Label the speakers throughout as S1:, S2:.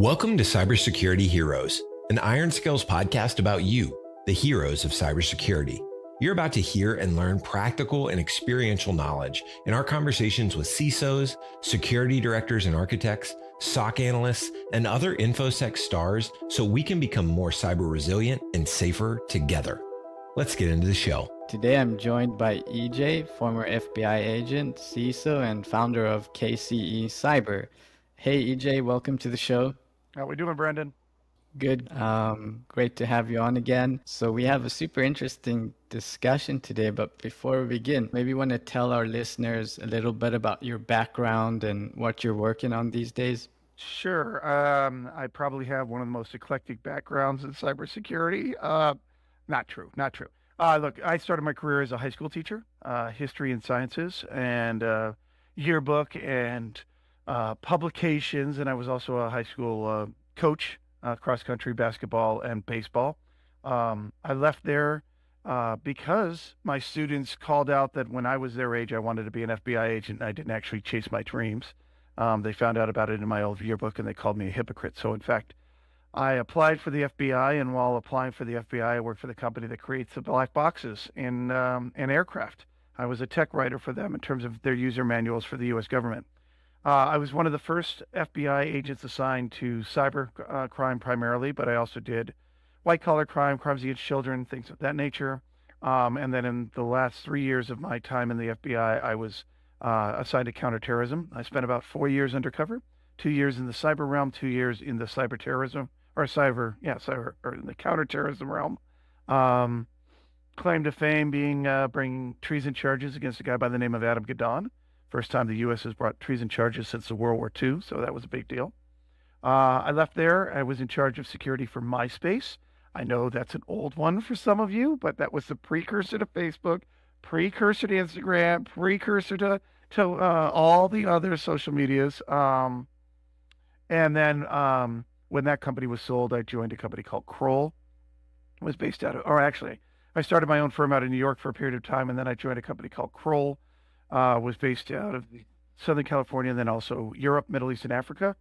S1: Welcome to Cybersecurity Heroes, an IRONSCALES podcast about you, the heroes of cybersecurity. You're about to hear and learn practical and experiential knowledge in our conversations with CISOs, security directors and architects, SOC analysts, and other InfoSec stars so we can become more cyber resilient and safer together. Let's get into the show.
S2: Today I'm joined by EJ, former FBI agent, CISO, and founder of KCECyber. Hey EJ, welcome to the show.
S3: How we doing, Brendon?
S2: Good. Great to have you on again. So we have a super interesting discussion today, but before we begin, maybe you want to tell our listeners a little bit about your background and what you're working on these days?
S3: Sure. I probably have one of the most eclectic backgrounds in cybersecurity. Not true. Look, I started my career as a high school teacher, history and sciences, and yearbook and publications, and I was also a high school coach, cross-country basketball and baseball. I left there because my students called out that when I was their age, I wanted to be an FBI agent, and I didn't actually chase my dreams. They found out about it in my old yearbook, and they called me a hypocrite. So, in fact, I applied for the FBI, and while applying for the FBI, I worked for the company that creates the black boxes in aircraft. I was a tech writer for them in terms of their user manuals for the U.S. government. I was one of the first FBI agents assigned to cyber crime primarily, but I also did white-collar crime, crimes against children, things of that nature. And then in the last 3 years of my time in the FBI, I was assigned to counterterrorism. I spent about 4 years undercover, 2 years in the cyber realm, 2 years in the cyberterrorism, or in the counterterrorism realm. Claim to fame being bringing treason charges against a guy by the name of Adam Gadon. First time the U.S. has brought treason charges since the World War II, so that was a big deal. I left there. I was in charge of security for MySpace. I know that's an old one for some of you, but that was the precursor to Facebook, precursor to Instagram, precursor to all the other social medias. And then when that company was sold, I joined a company called Kroll. It was based out of, or actually, I started my own firm out in New York for a period of time, and then I joined a company called Kroll. Was based out of Southern California and then also Europe, Middle East, and Africa.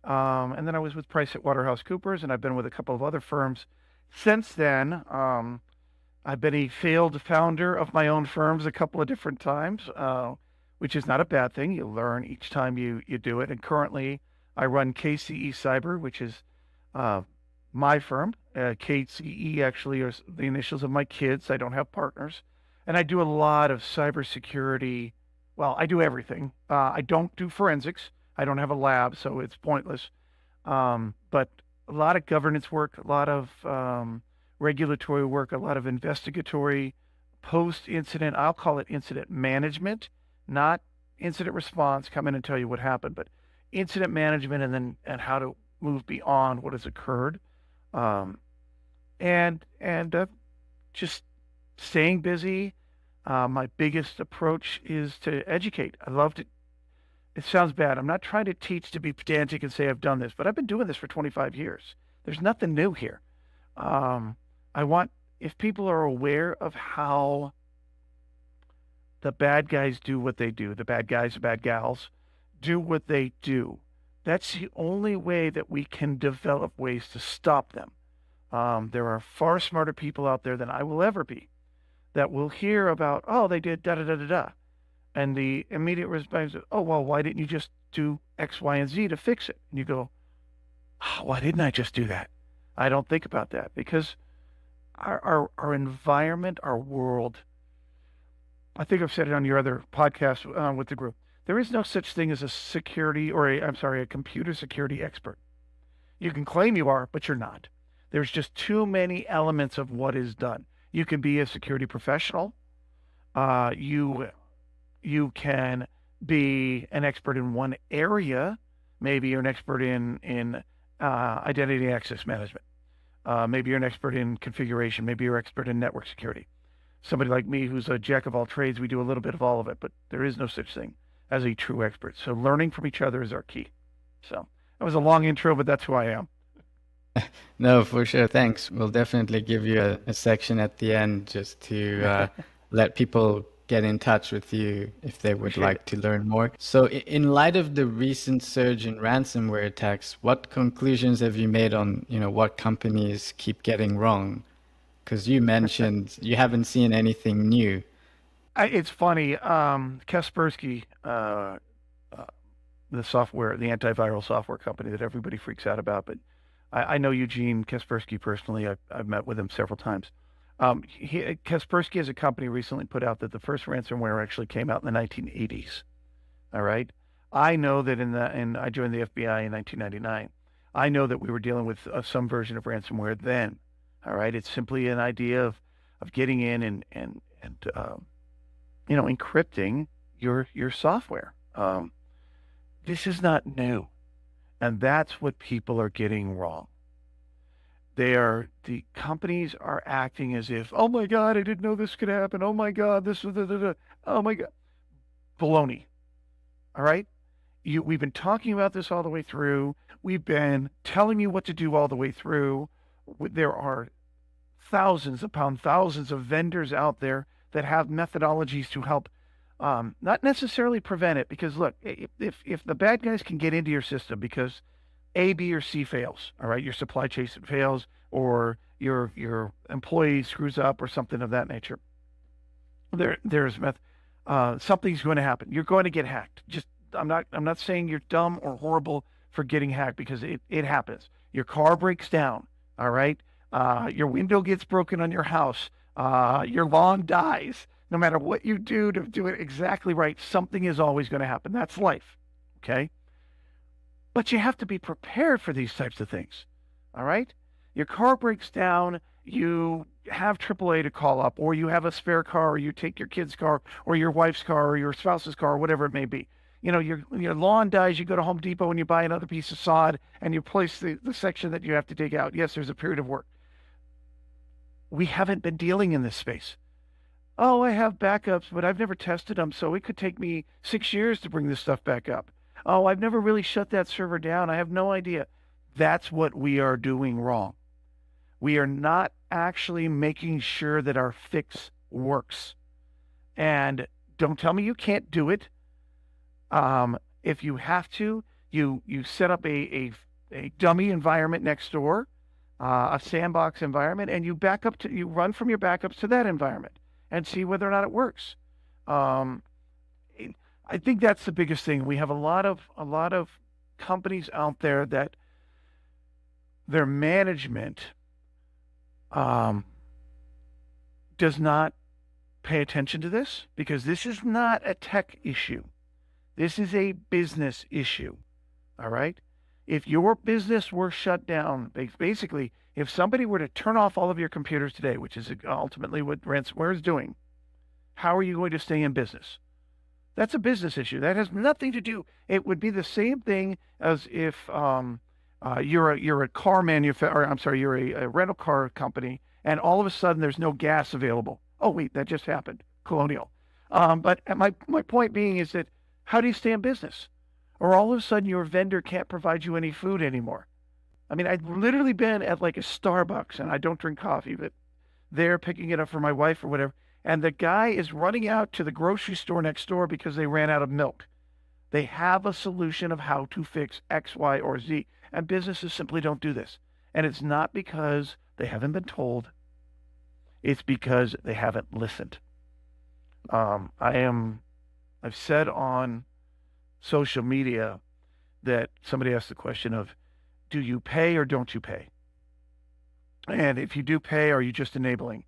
S3: And then I was with PricewaterhouseCoopers, and I've been with a couple of other firms. Since then, I've been a failed founder of my own firms a couple of different times, which is not a bad thing. You learn each time you do it. And currently, I run KCECyber, which is my firm. KCE actually are the initials of my kids. I don't have partners. And I do a lot of cybersecurity. Well, I do everything. I don't do forensics. I don't have a lab, so it's pointless. But a lot of governance work, a lot of regulatory work, a lot of investigatory post-incident. I'll call it incident management, not incident response, come in and tell you what happened, but incident management and how to move beyond what has occurred. And just staying busy. My biggest approach is to educate. I love to, it sounds bad. I'm not trying to teach to be pedantic and say I've done this, but I've been doing this for 25 years. There's nothing new here. If people are aware of how the bad guys do what they do, the bad guys, the bad gals do what they do, that's the only way that we can develop ways to stop them. There are far smarter people out there than I will ever be that will hear about, oh, they did da-da-da-da-da. And the immediate response is, oh, well, why didn't you just do X, Y, and Z to fix it? And you go, oh, why didn't I just do that? I don't think about that because our environment, our world, I think I've said it on your other podcast with the group, there is no such thing as a computer security expert. You can claim you are, but you're not. There's just too many elements of what is done. You can be a security professional. You can be an expert in one area. Maybe you're an expert in identity and access management. Maybe you're an expert in configuration. Maybe you're an expert in network security. Somebody like me who's a jack of all trades, we do a little bit of all of it, but there is no such thing as a true expert. So learning from each other is our key. So that was a long intro, but that's who I am.
S2: No, for sure. Thanks. We'll definitely give you a section at the end just to let people get in touch with you if they would
S3: Appreciate
S2: like to learn more. So in light of the recent surge in ransomware attacks, what conclusions have you made on, what companies keep getting wrong? Because you mentioned you haven't seen anything new.
S3: It's funny. Kaspersky, the antiviral software company that everybody freaks out about, but I know Eugene Kaspersky personally. I've met with him several times. Kaspersky as a company recently put out that the first ransomware actually came out in the 1980s. All right. I know that I joined the FBI in 1999. I know that we were dealing with some version of ransomware then. All right. It's simply an idea of getting in and encrypting your software. This is not new. And that's what people are getting wrong. The companies are acting as if, oh my God, I didn't know this could happen. Oh my God, oh my God. Baloney. All right? We've been talking about this all the way through. We've been telling you what to do all the way through. There are thousands upon thousands of vendors out there that have methodologies to help not necessarily prevent it, because look, if the bad guys can get into your system because A, B, or C fails, all right, your supply chain fails, or your employee screws up, or something of that nature, something's going to happen. You're going to get hacked. I'm not saying you're dumb or horrible for getting hacked, because it happens. Your car breaks down, all right? Your window gets broken on your house. Your lawn dies. No matter what you do to do it exactly right, something is always going to happen. That's life, okay? But you have to be prepared for these types of things, all right? Your car breaks down, you have AAA to call up, or you have a spare car, or you take your kid's car, or your wife's car, or your spouse's car, or whatever it may be. Your lawn dies, you go to Home Depot and you buy another piece of sod, and you place the section that you have to dig out. Yes, there's a period of work. We haven't been dealing in this space. Oh, I have backups, but I've never tested them, so it could take me 6 years to bring this stuff back up. Oh, I've never really shut that server down. I have no idea. That's what we are doing wrong. We are not actually making sure that our fix works. And don't tell me you can't do it. If you have to, you set up a dummy environment next door, a sandbox environment, and you run from your backups to that environment and see whether or not it works. I think that's the biggest thing. We have a lot of companies out there that their management does not pay attention to this, because this is not a tech issue. This is a business issue. All right? If your business were shut down, basically, if somebody were to turn off all of your computers today, which is ultimately what ransomware is doing, how are you going to stay in business? That's a business issue. That has nothing to do. It would be the same thing as if you're a car manufacturer. I'm sorry, you're a rental car company, and all of a sudden there's no gas available. Oh wait, that just happened. Colonial. But my point being is that, how do you stay in business? Or all of a sudden your vendor can't provide you any food anymore. I mean, I've literally been at like a Starbucks, and I don't drink coffee, but they're picking it up for my wife or whatever. And the guy is running out to the grocery store next door because they ran out of milk. They have a solution of how to fix X, Y, or Z. And businesses simply don't do this. And it's not because they haven't been told. It's because they haven't listened. I've said on social media that somebody asked the question of, do you pay or don't you pay? And if you do pay, are you just enabling?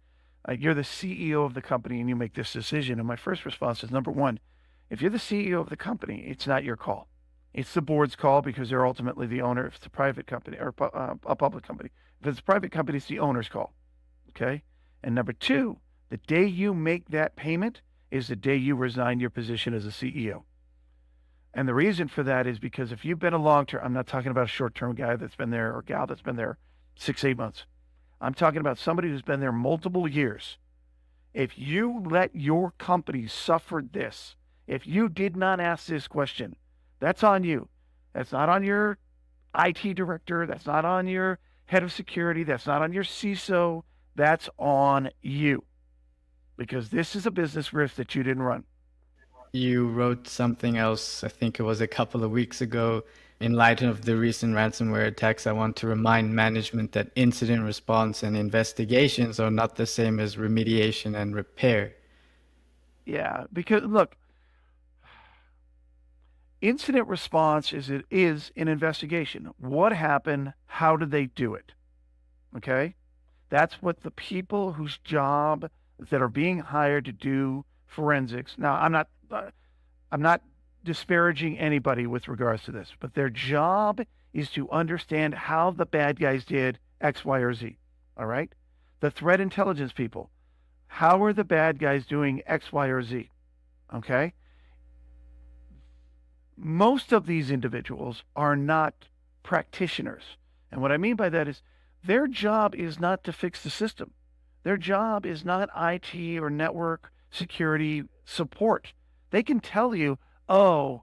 S3: You're the CEO of the company and you make this decision. And my first response is, number one, if you're the CEO of the company, it's not your call. It's the board's call, because they're ultimately the owner. If it's a private company or a public company, if it's a private company, it's the owner's call. Okay. And number two, the day you make that payment is the day you resign your position as a CEO. And the reason for that is because if you've been a long-term, I'm not talking about a short-term guy that's been there or gal that's been there 6-8 months. I'm talking about somebody who's been there multiple years. If you let your company suffer this, if you did not ask this question, that's on you. That's not on your IT director. That's not on your head of security. That's not on your CISO. That's on you. because this is a business risk that you didn't run.
S2: You wrote something else, I think it was a couple of weeks ago. In light of the recent ransomware attacks, I want to remind management that incident response and investigations are not the same as remediation and repair.
S3: Yeah, because look, incident response is an investigation. What happened? How did they do it? Okay? That's what the people whose job that are being hired to do forensics. Now, I'm not disparaging anybody with regards to this, but their job is to understand how the bad guys did X, Y, or Z. All right? The threat intelligence people, how are the bad guys doing X, Y, or Z? Okay? Most of these individuals are not practitioners. And what I mean by that is their job is not to fix the system. Their job is not IT or network security support. They can tell you, oh,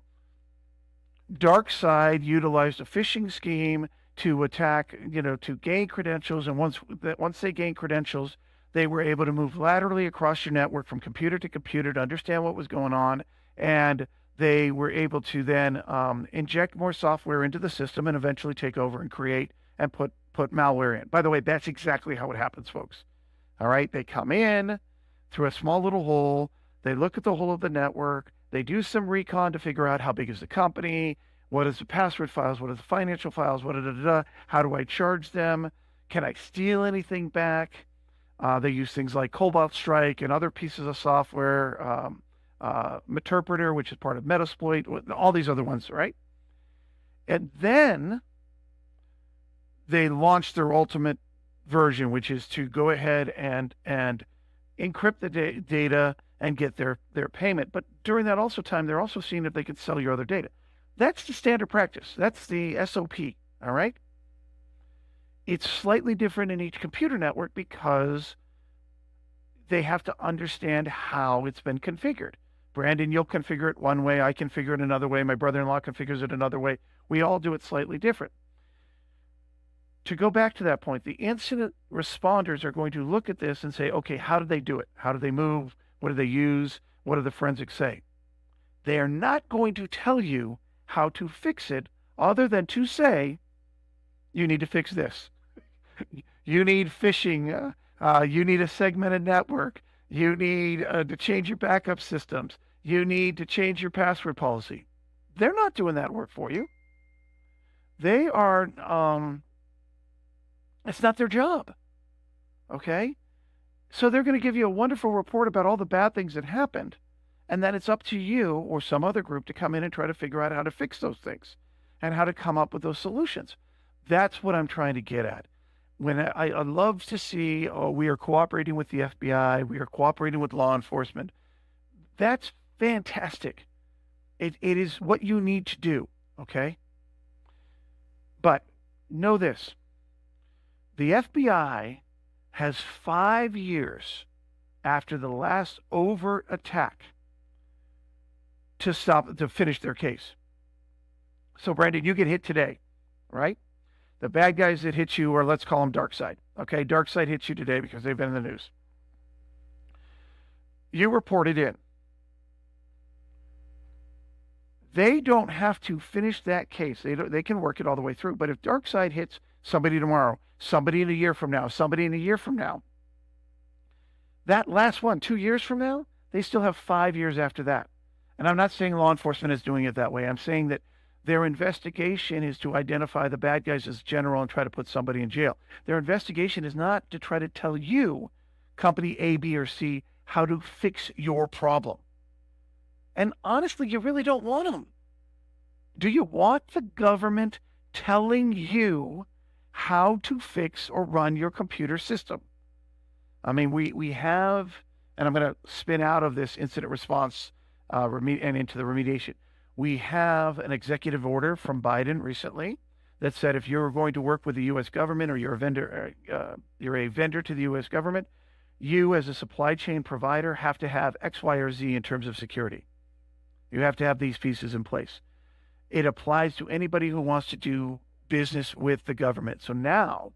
S3: DarkSide utilized a phishing scheme to attack, to gain credentials. And once they gained credentials, they were able to move laterally across your network from computer to computer to understand what was going on. And they were able to then inject more software into the system and eventually take over and create and put malware in. By the way, that's exactly how it happens, folks. All right, they come in through a small little hole. They look at the whole of the network. They do some recon to figure out how big is the company, what is the password files, what are the financial files, how do I charge them? Can I steal anything back? They use things like Cobalt Strike and other pieces of software, Meterpreter, which is part of Metasploit, all these other ones, right? And then they launch their ultimate version, which is to go ahead and encrypt the data and get their payment. But during that time, they're also seeing if they can sell your other data. That's the standard practice. That's the SOP, all right? It's slightly different in each computer network because they have to understand how it's been configured. Brandon, you'll configure it one way. I configure it another way. My brother-in-law configures it another way. We all do it slightly different. To go back to that point, the incident responders are going to look at this and say, okay, how did they do it? How did they move? What do they use? What do the forensics say? They are not going to tell you how to fix it other than to say, you need to fix this. You need phishing. You need a segmented network. You need to change your backup systems. You need to change your password policy. They're not doing that work for you. They are, it's not their job. Okay? So they're going to give you a wonderful report about all the bad things that happened. And then it's up to you or some other group to come in and try to figure out how to fix those things and how to come up with those solutions. That's what I'm trying to get at. When I love to see, we are cooperating with the FBI, we are cooperating with law enforcement. That's fantastic. It is what you need to do, okay? But know this. The FBI has 5 years after the last overt attack to finish their case. So, Brandon, you get hit today, right? The bad guys that hit you, or let's call them DarkSide. Okay, DarkSide hits you today because they've been in the news. You report it in. They don't have to finish that case. They can work it all the way through. But if DarkSide hits somebody tomorrow, somebody in a year from now, somebody in a year from now, that last one, 2 years from now, they still have 5 years after that. And I'm not saying law enforcement is doing it that way. I'm saying that their investigation is to identify the bad guys as general and try to put somebody in jail. Their investigation is not to try to tell you, company A, B, or C, how to fix your problem. And honestly, you really don't want them. Do you want the government telling you how to fix or run your computer system? I mean, we have, and I'm going to spin out of this incident response and into the remediation. We have an executive order from Biden recently that said if you're going to work with the U.S. government or you're a vendor to the U.S. government, you as a supply chain provider have to have X, Y, or Z in terms of security. You have to have these pieces in place. It applies to anybody who wants to do business with the government. So now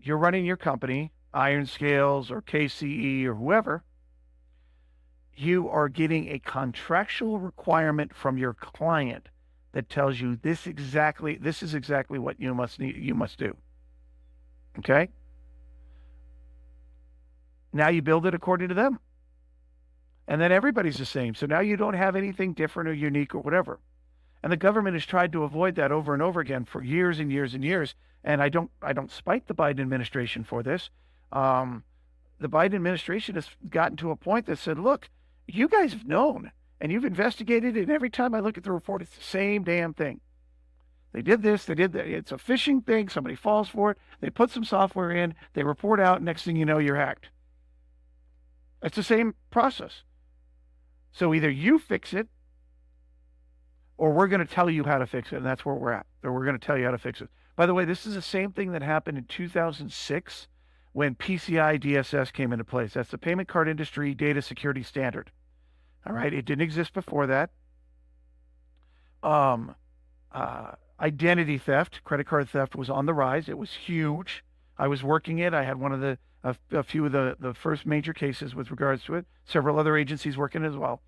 S3: you're running your company IRONSCALES or KCE or whoever, you are getting a contractual requirement from your client that tells you this is exactly what you must do. Okay? Now you build it according to them. And then everybody's the same. So now you don't have anything different or unique or whatever. And the government has tried to avoid that over and over again for years and years and years. And I don't spite the Biden administration for this. The Biden administration has gotten to a point that said, look, you guys have known and you've investigated it. And every time I look at the report, it's the same damn thing. They did this, they did that. It's a phishing thing. Somebody falls for it. They put some software in, they report out. Next thing you know, you're hacked. It's the same process. So either you fix it or we're going to tell you how to fix it. And that's where we're at. Or we're going to tell you how to fix it. By the way, this is the same thing that happened in 2006 when PCI DSS came into place. That's the Payment Card Industry Data Security Standard. All right. It didn't exist before that. Identity theft, credit card theft was on the rise. It was huge. I was working it. I had one of a few of the first major cases with regards to it. Several other agencies working as well.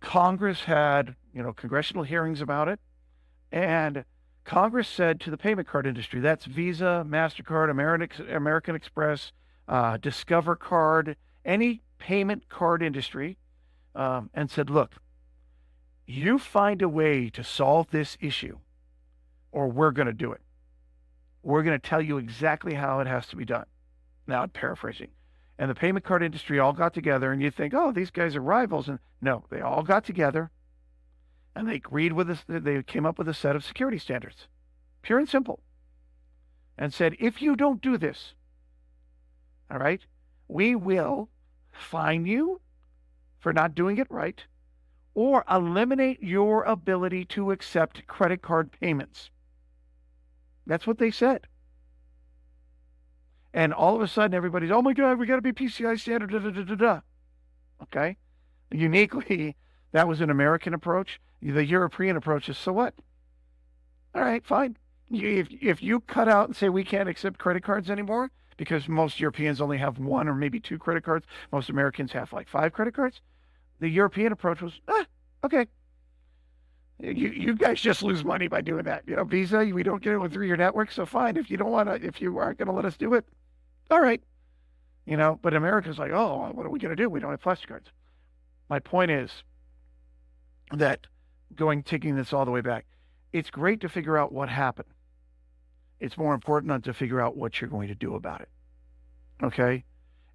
S3: Congress had, congressional hearings about it. And Congress said to the payment card industry, that's Visa, MasterCard, American Express, Discover Card, any payment card industry, and said, look, you find a way to solve this issue or we're going to do it. We're going to tell you exactly how it has to be done. Now I'm paraphrasing. And the payment card industry all got together and you think, oh, these guys are rivals. And no, they all got together and they agreed with us. They came up with a set of security standards, pure and simple, and said, if you don't do this, all right, we will fine you for not doing it right or eliminate your ability to accept credit card payments. That's what they said. And all of a sudden, everybody's, oh my God, we got to be PCI standard, da, da, da, da, da. Okay? Uniquely, that was an American approach. The European approach is, so what? All right, fine. If you cut out and say we can't accept credit cards anymore, because most Europeans only have one or maybe two credit cards, most Americans have like 5 credit cards, the European approach was, okay. You guys just lose money by doing that. Visa, we don't get it through your network, so fine. If you aren't going to let us do it, all right. But America's like, oh, what are we going to do? We don't have plastic cards. My point is that taking this all the way back, it's great to figure out what happened. It's more important not to figure out what you're going to do about it. Okay?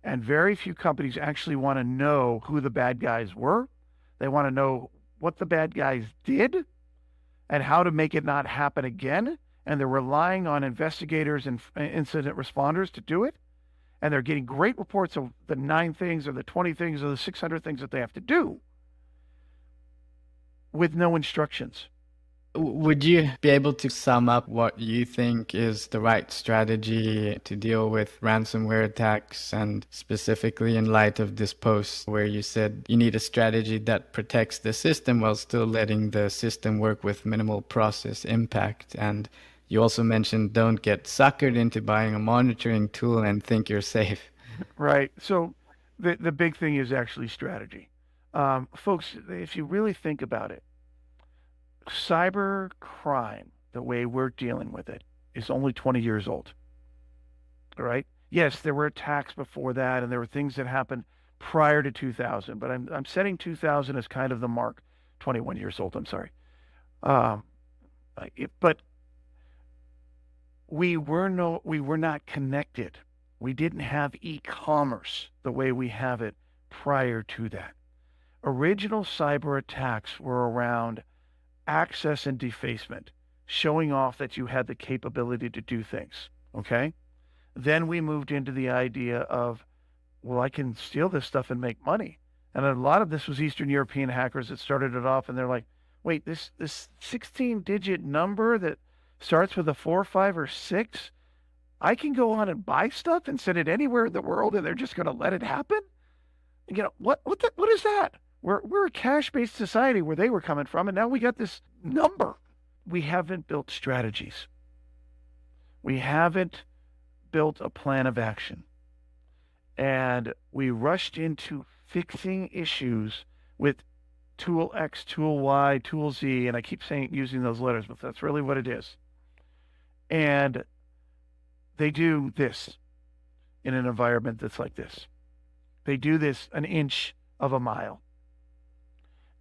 S3: And very few companies actually want to know who the bad guys were. They want to know what the bad guys did and how to make it not happen again. And they're relying on investigators and incident responders to do it. And they're getting great reports of the 9 things or the 20 things or the 600 things that they have to do with no instructions.
S2: Would you be able to sum up what you think is the right strategy to deal with ransomware attacks, and specifically in light of this post where you said you need a strategy that protects the system while still letting the system work with minimal process impact? And you also mentioned don't get suckered into buying a monitoring tool and think you're safe.
S3: Right. So the big thing is actually strategy. Folks, if you really think about it, cyber crime, the way we're dealing with it, is only 20 years old. All right? Yes, there were attacks before that, and there were things that happened prior to 2000, but I'm setting 2000 as kind of the mark. 21 years old, I'm sorry. But we were not connected. We didn't have e-commerce the way we have it prior to that. Original cyber attacks were around access and defacement, showing off that you had the capability to do things, okay? Then we moved into the idea of, well, I can steal this stuff and make money. And a lot of this was Eastern European hackers that started it off, and they're like, wait, this 16-digit number that starts with a 4, 5, or 6, I can go on and buy stuff and send it anywhere in the world, and they're just going to let it happen? What is that? We're a cash-based society where they were coming from, and now we got this number. We haven't built strategies. We haven't built a plan of action. And we rushed into fixing issues with tool X, tool Y, tool Z, and I keep using those letters, but that's really what it is. And they do this in an environment that's like this. They do this an inch of a mile.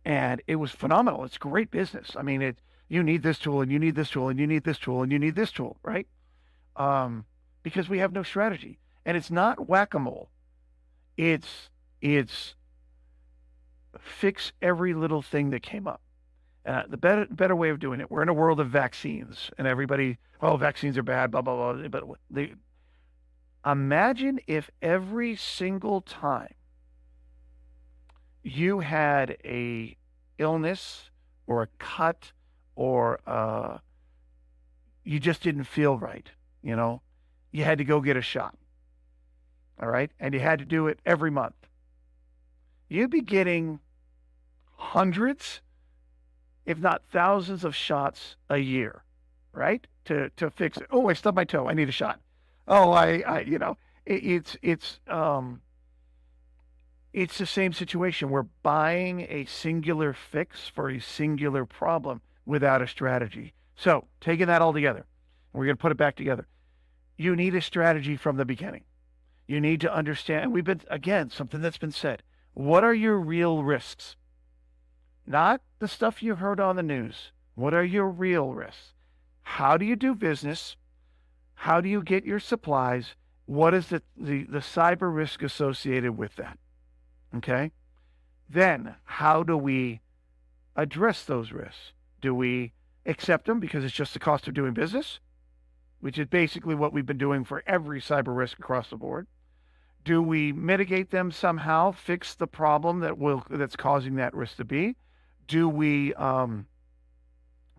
S3: And it was phenomenal. It's great business. I mean, you need this tool, and you need this tool, and you need this tool, and you need this tool, right? Because we have no strategy. And it's not whack-a-mole. It's fix every little thing that came up. The better way of doing it, we're in a world of vaccines, and everybody, vaccines are bad, blah, blah, blah. But imagine if every single time you had a illness or a cut or you just didn't feel right, you had to go get a shot. All right. And you had to do it every month. You'd be getting hundreds, if not thousands of shots a year, right? To fix it. Oh, I stubbed my toe. I need a shot. Oh, it's the same situation. We're buying a singular fix for a singular problem without a strategy. So taking that all together, we're going to put it back together. You need a strategy from the beginning. You need to understand, something that's been said. What are your real risks? Not the stuff you heard on the news. What are your real risks? How do you do business? How do you get your supplies? What is the cyber risk associated with that? Okay? Then, how do we address those risks? Do we accept them because it's just the cost of doing business? Which is basically what we've been doing for every cyber risk across the board. Do we mitigate them somehow, fix the problem that's causing that risk to be? Do we, do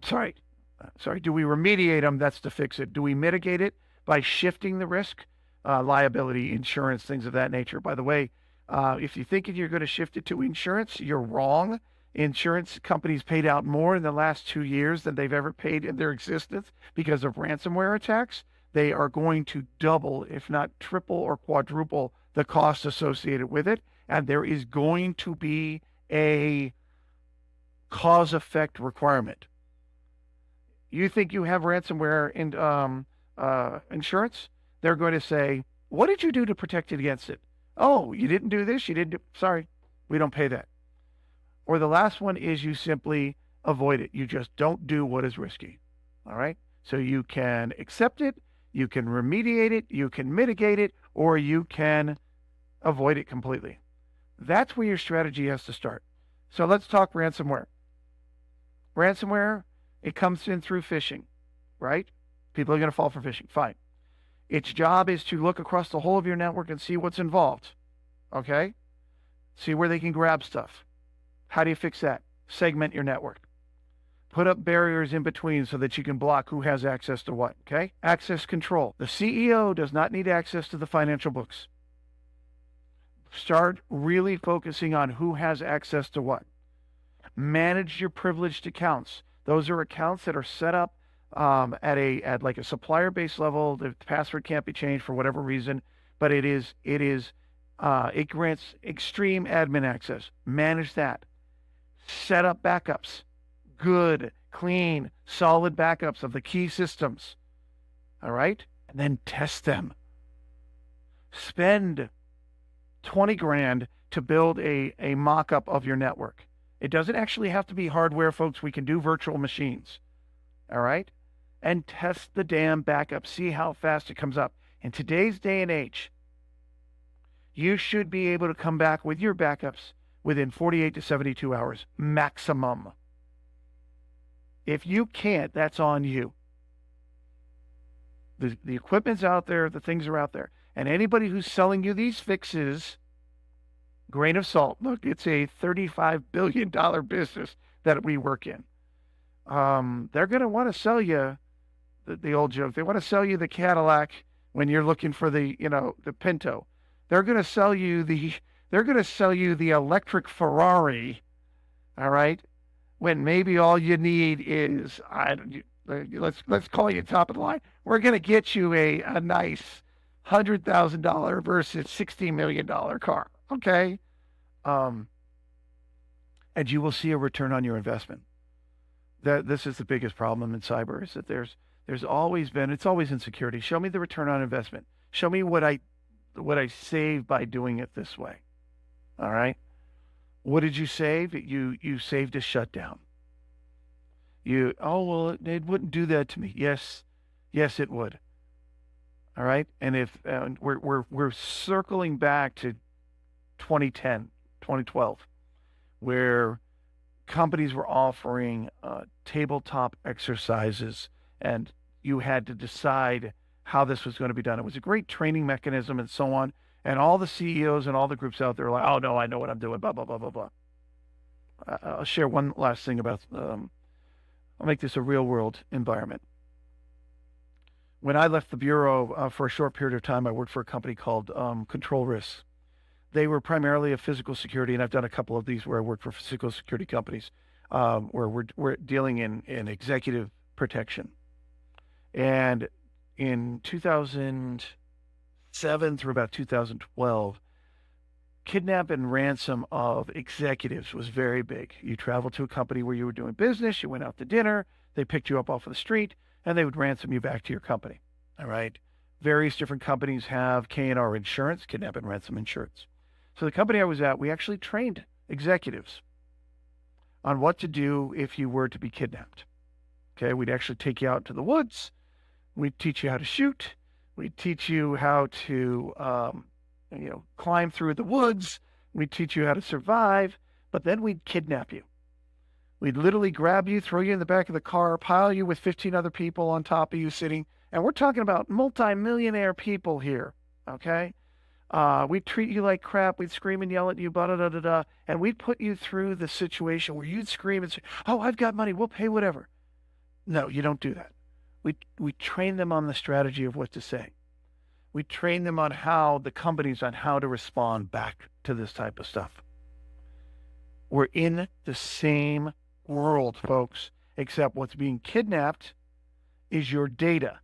S3: we remediate them? That's to fix it. Do we mitigate it by shifting the risk, liability, insurance, things of that nature? By the way, if you think you're going to shift it to insurance, you're wrong. Insurance companies paid out more in the last 2 years than they've ever paid in their existence because of ransomware attacks. They are going to double, if not triple or quadruple, the cost associated with it. And there is going to be a cause-effect requirement. You think you have ransomware in insurance? They're going to say, what did you do to protect it against it? Oh, you didn't do this? Sorry, we don't pay that. Or the last one is you simply avoid it. You just don't do what is risky. All right? So you can accept it, you can remediate it, you can mitigate it, or you can avoid it completely. That's where your strategy has to start. So let's talk ransomware. Ransomware, it comes in through phishing, right? People are going to fall for phishing. Fine. Its job is to look across the whole of your network and see what's involved. Okay? See where they can grab stuff. How do you fix that? Segment your network. Put up barriers in between so that you can block who has access to what, okay? Access control. The CEO does not need access to the financial books. Start really focusing on who has access to what. Manage your privileged accounts. Those are accounts that are set up at like a supplier-based level. The password can't be changed for whatever reason, but it grants extreme admin access. Manage that. Set up backups. Good, clean, solid backups of the key systems. All right? And then test them. Spend 20 grand to build a mock-up of your network. It doesn't actually have to be hardware, folks. We can do virtual machines. All right? And test the damn backup. See how fast it comes up. In today's day and age, you should be able to come back with your backups within 48 to 72 hours maximum. If you can't, that's on you. The equipment's out there, the things are out there. And anybody who's selling you these fixes, grain of salt. Look, it's a $35 billion business that we work in. They're going to want to sell you the old joke. They want to sell you the Cadillac when you're looking for the Pinto. They're going to sell you the electric Ferrari, all right? When maybe all you need is, let's call you top of the line. We're going to get you a nice $100,000 versus $16 million car. Okay. And you will see a return on your investment. This is the biggest problem in cyber, is that there's always been, it's always in security. Show me the return on investment. Show me what I save by doing it this way. All right. What did you save? You saved a shutdown. Well, it wouldn't do that to me. Yes, it would. All right. And if we're circling back to 2010, 2012, where companies were offering tabletop exercises, and you had to decide how this was going to be done. It was a great training mechanism and so on. And all the CEOs and all the groups out there are like, oh, no, I know what I'm doing, blah, blah, blah, blah, blah. I'll share one last thing about, I'll make this a real world environment. When I left the Bureau for a short period of time, I worked for a company called Control Risks. They were primarily a physical security, and I've done a couple of these where I worked for physical security companies where we're dealing in executive protection. And in 2007 through about 2012, kidnap and ransom of executives was very big. You traveled to a company where you were doing business, you went out to dinner, they picked you up off of the street, and they would ransom you back to your company. All right. Various different companies have K&R insurance, kidnap and ransom insurance. So the company I was at, we actually trained executives on what to do if you were to be kidnapped. Okay. We'd actually take you out to the woods. We'd teach you how to shoot. We'd teach you how to, climb through the woods. We'd teach you how to survive, but then we'd kidnap you. We'd literally grab you, throw you in the back of the car, pile you with 15 other people on top of you sitting. And we're talking about multi-millionaire people here. Okay. We'd treat you like crap. We'd scream and yell at you, da-da-da-da-da. And we'd put you through the situation where you'd scream and say, oh, I've got money. We'll pay whatever. No, you don't do that. We train them on the strategy of what to say. We train them on how to respond back to this type of stuff. We're in the same world, folks, except what's being kidnapped is your data.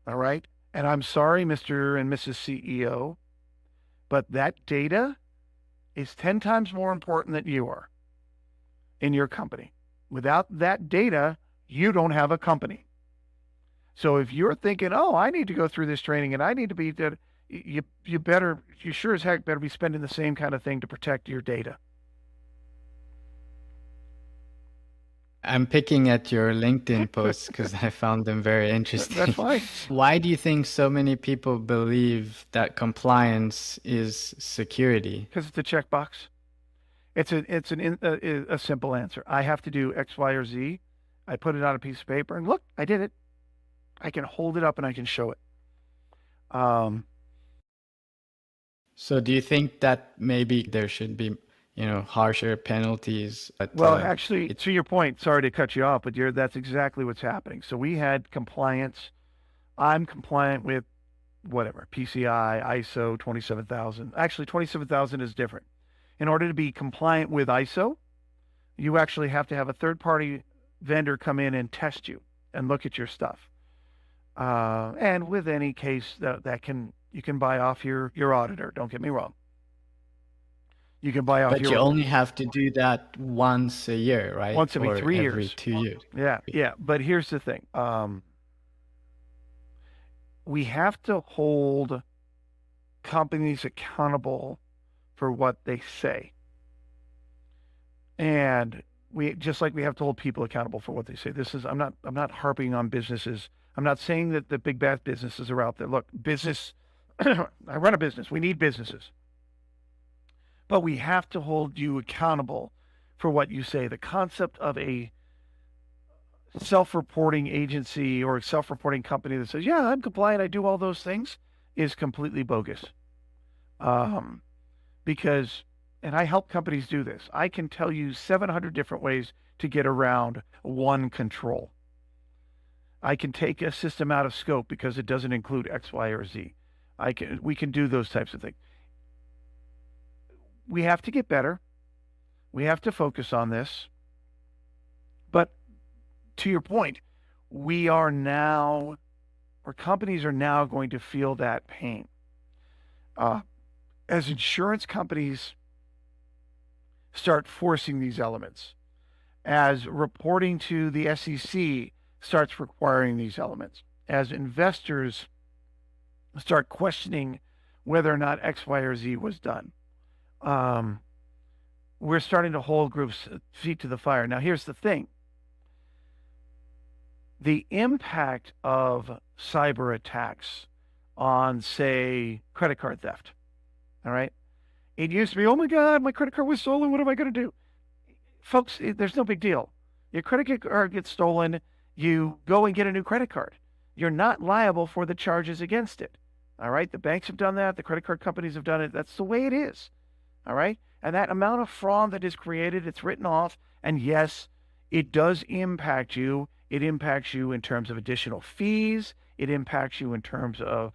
S3: All right? And I'm sorry, Mr. and Mrs. CEO, but that data is 10 times more important than you are in your company. Without that data, you don't have a company. So if you're thinking, oh, I need to go through this training and I need to be that, you sure as heck better be spending the same kind of thing to protect your data.
S2: I'm picking at your LinkedIn posts because I found them very interesting.
S3: That's fine.
S2: Why do you think so many people believe that compliance is security?
S3: Because it's a checkbox. It's a simple answer. I have to do X, Y, or Z. I put it on a piece of paper and look, I did it. I can hold it up and I can show it.
S2: So do you think that maybe there should be, harsher penalties?
S3: Well, actually, to your point, sorry to cut you off, but that's exactly what's happening. So we had compliance. I'm compliant with whatever, PCI, ISO 27000. Actually, 27000 is different. In order to be compliant with ISO, you actually have to have a third-party vendor come in and test you and look at your stuff. And with any case you can buy off your auditor. Don't get me wrong. You can buy off
S2: But you only have to do that once a year, right?
S3: Once every 3 years.
S2: Every 2 years.
S3: Yeah. But here's the thing. We have to hold companies accountable for what they say. And we have to hold people accountable for what they say. I'm not harping on businesses. I'm not saying that the big bad businesses are out there. Look, business, I run a business. We need businesses. But we have to hold you accountable for what you say. The concept of a self-reporting agency or a self-reporting company that says, yeah, I'm compliant, I do all those things, is completely bogus. Because, and I help companies do this, I can tell you 700 different ways to get around one control. I can take a system out of scope because it doesn't include X, Y, or Z. We can do those types of things. We have to get better. We have to focus on this. But to your point, we are now where companies are now going to feel that pain. As insurance companies start forcing these elements, as reporting to the SEC starts requiring these elements, as investors start questioning whether or not X, Y, or Z was done, we're starting to hold groups' feet to the fire. Now, here's the thing. The impact of cyber attacks on, say, credit card theft, all right? It used to be, oh my God, my credit card was stolen. What am I going to do? Folks, there's no big deal. Your credit card gets stolen, you go and get a new credit card. You're not liable for the charges against it, all right? The banks have done that. The credit card companies have done it. That's the way it is, all right? And that amount of fraud that is created, it's written off. And yes, it does impact you. It impacts you in terms of additional fees. It impacts you in terms of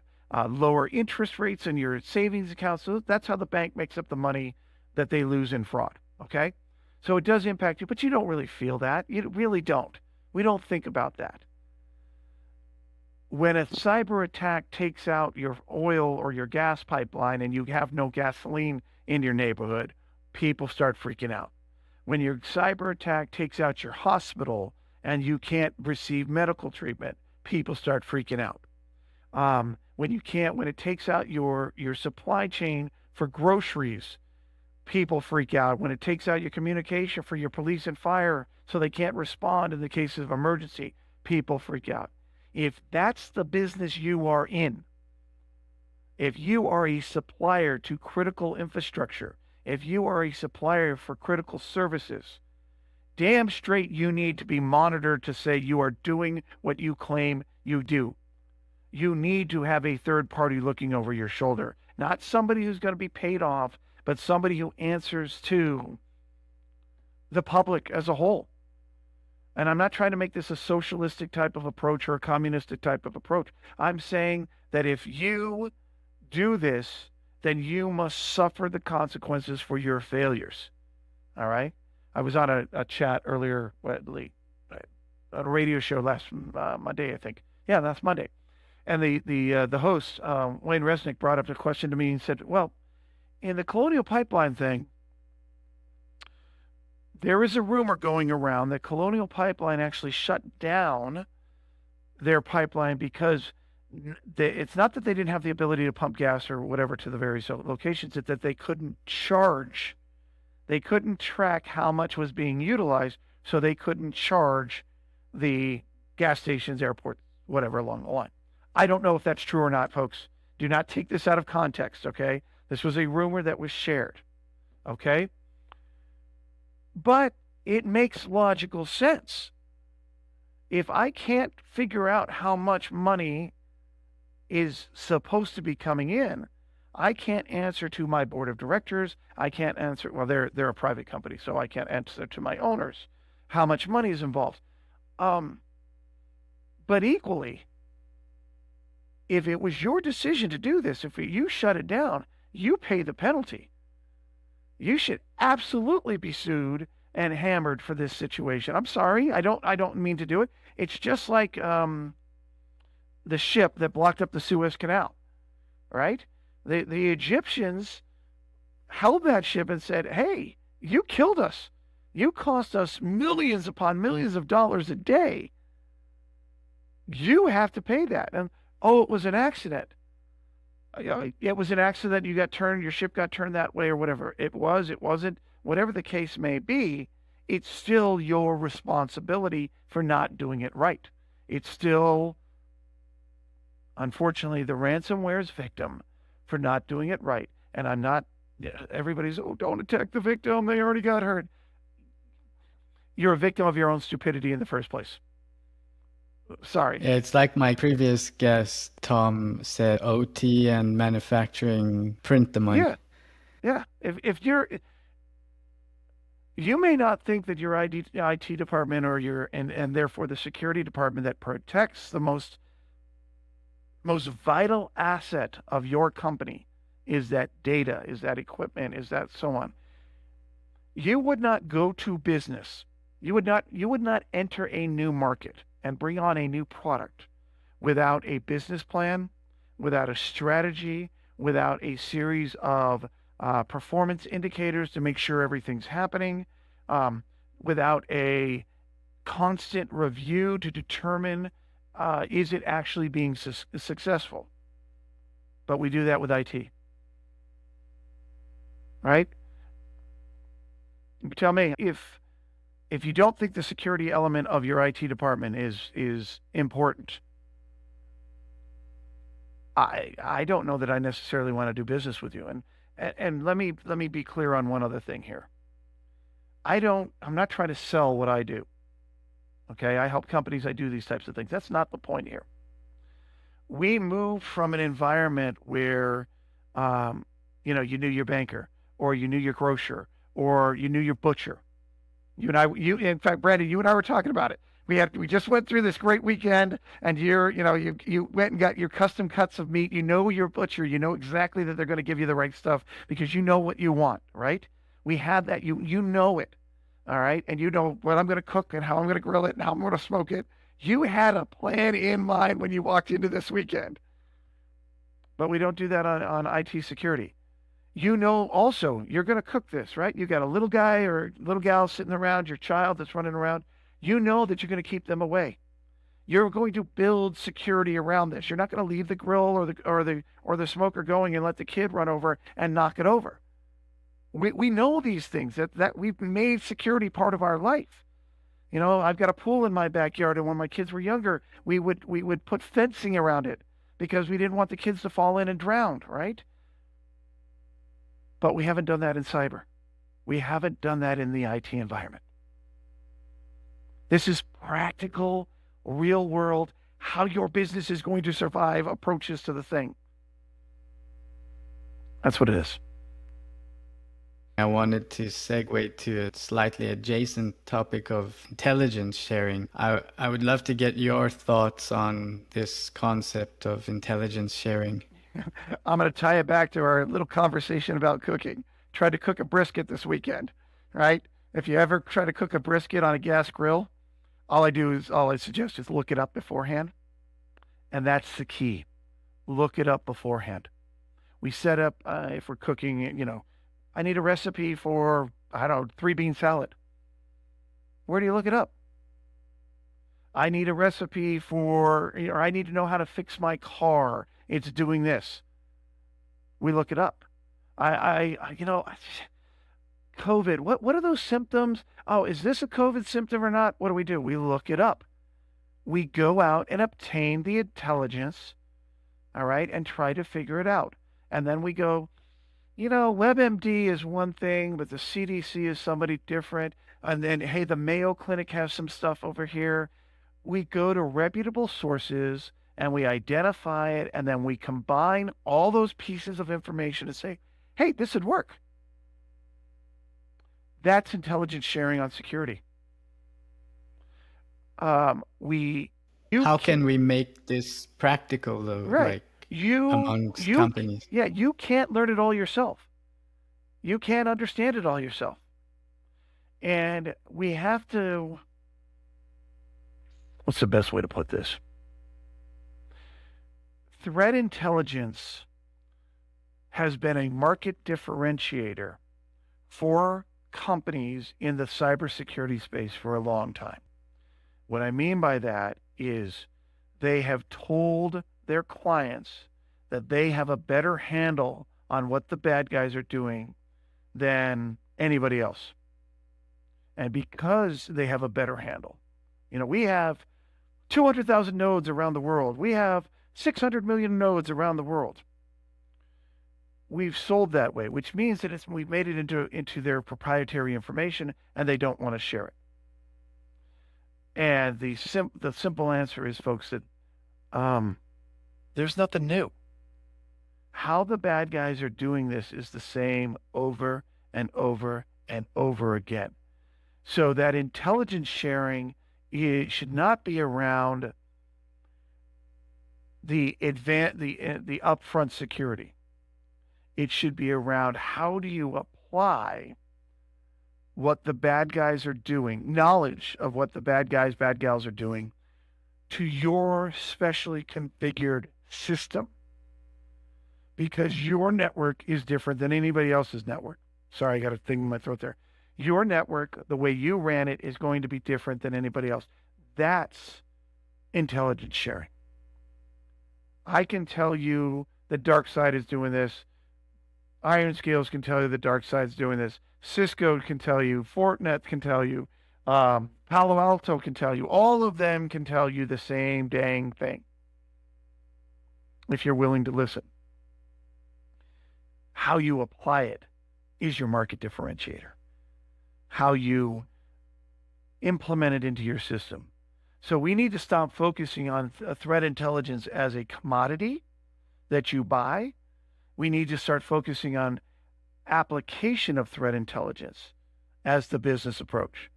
S3: lower interest rates in your savings accounts. So that's how the bank makes up the money that they lose in fraud, okay? So it does impact you, but you don't really feel that. You really don't. We don't think about that. When a cyber attack takes out your oil or your gas pipeline and you have no gasoline in your neighborhood, people start freaking out. When your cyber attack takes out your hospital and you can't receive medical treatment, people start freaking out. When it takes out your supply chain for groceries, people freak out. When it takes out your communication for your police and fire so they can't respond in the case of emergency, people freak out. If that's the business you are in, if you are a supplier to critical infrastructure, if you are a supplier for critical services, damn straight you need to be monitored to say you are doing what you claim you do. You need to have a third party looking over your shoulder, not somebody who's going to be paid off, but somebody who answers to the public as a whole. And I'm not trying to make this a socialistic type of approach or a communistic type of approach. I'm saying that if you do this, then you must suffer the consequences for your failures. All right? I was on a chat earlier, on a radio show last Monday, I think. Yeah, last Monday. And the host, Wayne Resnick, brought up the question to me and said, well, in the Colonial Pipeline thing, there is a rumor going around that Colonial Pipeline actually shut down their pipeline because it's not that they didn't have the ability to pump gas or whatever to the various locations, it's that they couldn't charge. They couldn't track how much was being utilized, so they couldn't charge the gas stations, airports, whatever along the line. I don't know if that's true or not, folks. Do not take this out of context, okay? This was a rumor that was shared, okay? But it makes logical sense. If I can't figure out how much money is supposed to be coming in, I can't answer to my board of directors. I can't answer, well, they're a private company, so I can't answer to my owners how much money is involved. But equally, if it was your decision to do this, if you shut it down, you pay the penalty. You should absolutely be sued and hammered for this situation. I'm sorry, I don't mean to do it. It's just like the ship that blocked up the Suez Canal, right? The Egyptians held that ship and said, hey, you killed us. You cost us millions upon millions of dollars a day. You have to pay that. And, oh, it was an accident. It was an accident. Your ship got turned that way or whatever. It wasn't, whatever the case may be, it's still your responsibility for not doing it right. It's still, unfortunately, the ransomware's victim for not doing it right. And I'm not, everybody's, oh, don't attack the victim. They already got hurt. You're a victim of your own stupidity in the first place. Sorry.
S2: Yeah, it's like my previous guest, Tom, said OT and manufacturing print the money.
S3: Yeah. If you may not think that your IT department or and therefore the security department that protects the most vital asset of your company is that data, is that equipment, is that so on. You would not go to business. You would not enter a new market and bring on a new product without a business plan, without a strategy, without a series of performance indicators to make sure everything's happening, without a constant review to determine is it actually being successful. But we do that with IT, right? Tell me if you don't think the security element of your IT department is important, I don't know that I necessarily want to do business with you. And let me be clear on one other thing here. I'm not trying to sell what I do. Okay, I help companies, I do these types of things. That's not the point here. We moved from an environment where you knew your banker, or you knew your grocer, or you knew your butcher. In fact, Brendon, you and I were talking about it. We just went through this great weekend, and you went and got your custom cuts of meat. You know your butcher. You know exactly that they're going to give you the right stuff because you know what you want, right? We had that. You know it, all right? And you know what I'm going to cook and how I'm going to grill it and how I'm going to smoke it. You had a plan in mind when you walked into this weekend. But we don't do that on IT security. You know also you're going to cook this, right? You got a little guy or little gal sitting around, your child that's running around. You know that you're going to keep them away. You're going to build security around this. You're not going to leave the grill or the smoker going and let the kid run over and knock it over. We know these things that we've made security part of our life. I've got a pool in my backyard, and when my kids were younger, we would put fencing around it because we didn't want the kids to fall in and drown, right? But we haven't done that in cyber. We haven't done that in the IT environment. This is practical, real world, how your business is going to survive approaches to the thing. That's what it is.
S2: I wanted to segue to a slightly adjacent topic of intelligence sharing. I would love to get your thoughts on this concept of intelligence sharing.
S3: I'm going to tie it back to our little conversation about cooking. Tried to cook a brisket this weekend, right? If you ever try to cook a brisket on a gas grill, all I suggest is look it up beforehand. And that's the key. Look it up beforehand. We set up, if we're cooking, I need a recipe for, 3-bean salad. Where do you look it up? I need a recipe or I need to know how to fix my car. It's doing this. We look it up. COVID, what are those symptoms? Oh, is this a COVID symptom or not? What do? We look it up. We go out and obtain the intelligence, all right, and try to figure it out. And then we go, WebMD is one thing, but the CDC is somebody different. And then, hey, the Mayo Clinic has some stuff over here. We go to reputable sources and we identify it, and then we combine all those pieces of information and say, hey, this would work. That's intelligence sharing on security.
S2: How can we make this practical, though?
S3: Right.
S2: Amongst companies?
S3: Yeah, you can't learn it all yourself. You can't understand it all yourself. And we have to, what's the best way to put this? Threat intelligence has been a market differentiator for companies in the cybersecurity space for a long time. What I mean by that is they have told their clients that they have a better handle on what the bad guys are doing than anybody else. And because they have a better handle, we have 200,000 nodes around the world. We have 600 million nodes around the world. We've sold that way, which means that we've made it into their proprietary information, and they don't want to share it. And the simple answer is, folks, that there's nothing new. How the bad guys are doing this is the same over and over and over again. So that intelligence sharing should not be around the upfront security. It should be around how do you apply what the bad guys are doing, knowledge of what the bad guys, bad gals are doing, to your specially configured system, because your network is different than anybody else's network. Sorry, I got a thing in my throat there. Your network, the way you ran it, is going to be different than anybody else. That's intelligence sharing. I can tell you the dark side is doing this. IRONSCALES can tell you the dark side's doing this. Cisco can tell you. Fortinet can tell you. Palo Alto can tell you. All of them can tell you the same dang thing, if you're willing to listen. How you apply it is your market differentiator. How you implement it into your system. So we need to stop focusing on threat intelligence as a commodity that you buy. We need to start focusing on application of threat intelligence as the business approach.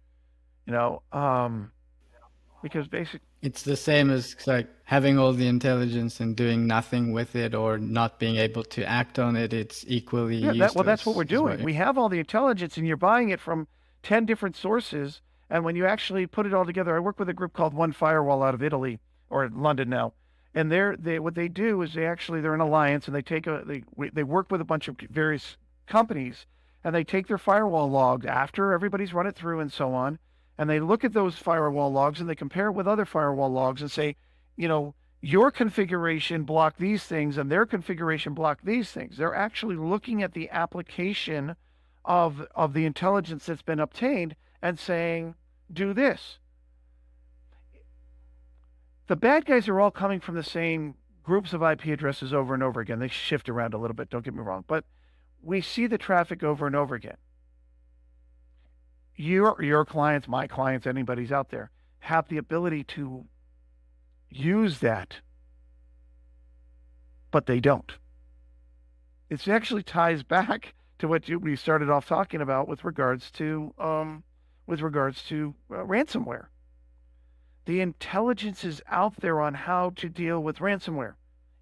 S3: Because basically
S2: It's the same as like having all the intelligence and doing nothing with it or not being able to act on it. It's equally useless.
S3: that's what we're doing. We have all the intelligence and you're buying it from 10 different sources. And when you actually put it all together, I work with a group called One Firewall out of Italy, or London now. And what they do is they're an alliance, and they work with a bunch of various companies, and they take their firewall logs after everybody's run it through and so on, and they look at those firewall logs and they compare it with other firewall logs and say, your configuration blocked these things and their configuration blocked these things. They're actually looking at the application of the intelligence that's been obtained and saying, do this. The bad guys are all coming from the same groups of IP addresses over and over again. They shift around a little bit, don't get me wrong, but we see the traffic over and over again. Your clients, my clients, anybody's out there, have the ability to use that, but they don't. It actually ties back to what we started off talking about with regards to ransomware. The intelligence is out there on how to deal with ransomware.